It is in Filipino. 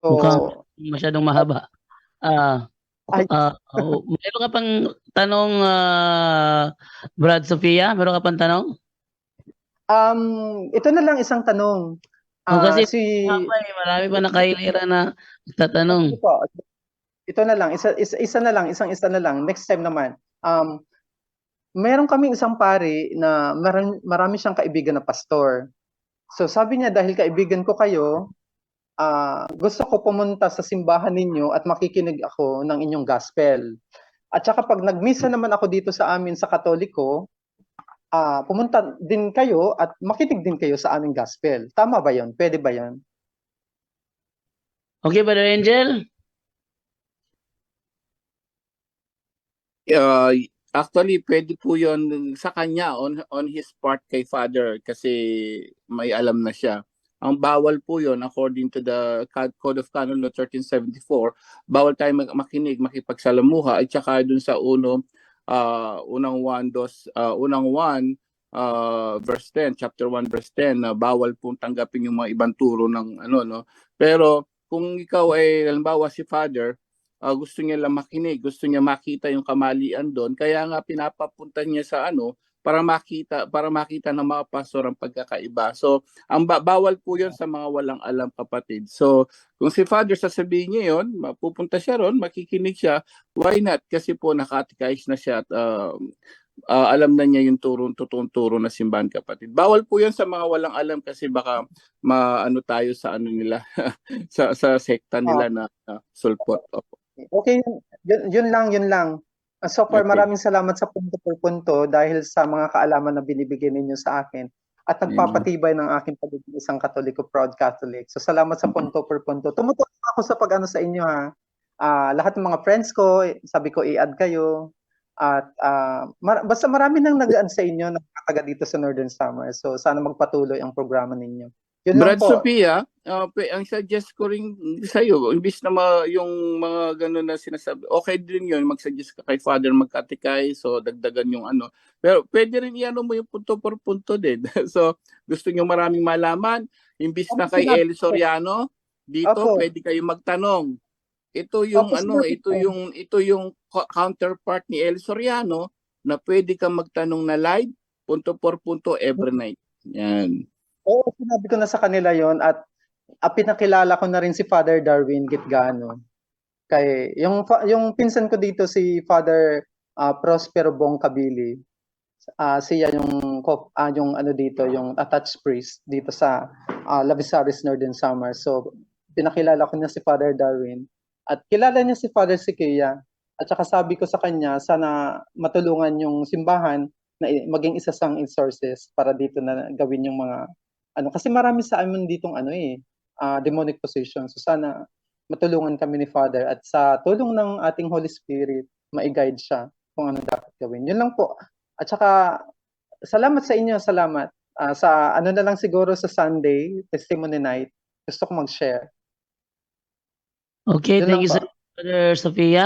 Mukhang So, masyadong mahaba. Ah, ay, meron ka pang tanong, Brad Sofia? Meron ka pang tanong? ito na lang isang tanong. O kasi Si haba eh, marami pa nakahilera na tatanong. Sige po, ito na lang, isa na lang, isang-isa na lang. Next time naman. Meron kaming isang pari na marami siyang kaibigan na pastor. So sabi niya dahil kaibigan ko kayo, gusto ko pumunta sa simbahan ninyo at makikinig ako ng inyong gospel. At saka pag nagmisa naman ako dito sa amin sa Katoliko, pumunta din kayo at makinig din kayo sa aming gospel. Tama ba 'yon? Pwede ba 'yon? Okay, Brother Angel? Uh, Actually, pwede po yon sa kanya, on his part kay Father, kasi may alam na siya. Ang bawal po yon according to the Code of Canon Law 1374, bawal tayo makinig, makipagsalamuha, at saka dun sa unang 1, verse 10, chapter 1 verse 10, na bawal pong tanggapin yung mga ibang turo ng ano, no. Pero kung ikaw ay halimbawa si Father, gusto niya lang makinig, gusto niya makita yung kamalian doon, kaya nga pinapapunta niya sa para makita ng mga pastor ang pagkakaiba. So, ang bawal po 'yon sa mga walang alam, kapatid. So, kung si Father sasabihin niya 'yon, mapupunta siya ron, makikinig siya, why not? Kasi po nakatikais na siya at alam na niya yung totoong turo na simbahan, kapatid. Bawal po 'yon sa mga walang alam, kasi baka maano tayo sa ano nila sa sekta Ah, nila na sulpot. Okay, yun lang, yun lang. So far, Okay. maraming salamat sa punto por punto dahil sa mga kaalaman na binibigay ninyo sa akin at Amen. nagpapatibay ng aking pagiging isang Katoliko, proud Catholic. So salamat sa punto por punto. Tumutulong ako sa pag-ano sa inyo ha. Lahat ng mga friends ko, sabi ko i-add kayo. At basta marami nang nag-add sa inyo na nakataga dito sa Northern Summer. So sana magpatuloy ang programa ninyo. Yun lang Brad po. Sophia, ang suggest ko rin sa iyo, imbis na yung mga ganun na sinasabi, okay din yun, mag-suggest ka kay Father magkatikay, so dagdagan yung ano. Pero pwede rin iano mo yung punto por punto din. So, gusto nyo maraming malaman, imbis Opo, na kay sinabi Eli ko. Soriano, dito Opo. pwede kayo magtanong. Ito Opo, yung ano, sinabi ko. ito yung counterpart ni Eli Soriano, na pwede kang magtanong na live, punto por punto every night. Yan. Oo, sinabi ko na sa kanila yon at pinakilala ko na rin si Father Darwin Gitgano. Kay yung pinsan ko dito si Father Prospero Bongcabili. Siya yung ano dito, yung attached priest dito sa Labisaris Northern Samar. So pinakilala ko niya si Father Darwin at kilala niya si Father Siquia. At saka sabi ko sa kanya, sana matulungan yung simbahan na maging isa sang sources para dito na gawin yung mga ano kasi marami sa amin ditong ano demonic possession. So sana matulungan kami ni Father at sa tulong ng ating Holy Spirit, ma-guide siya kung ano dapat gawin. Yun lang po. At saka salamat sa inyo, salamat. Sa ano na lang siguro sa Sunday, testimony night, gusto ko mag-share. Okay, Yun thank lang you, po. Brother Sofia.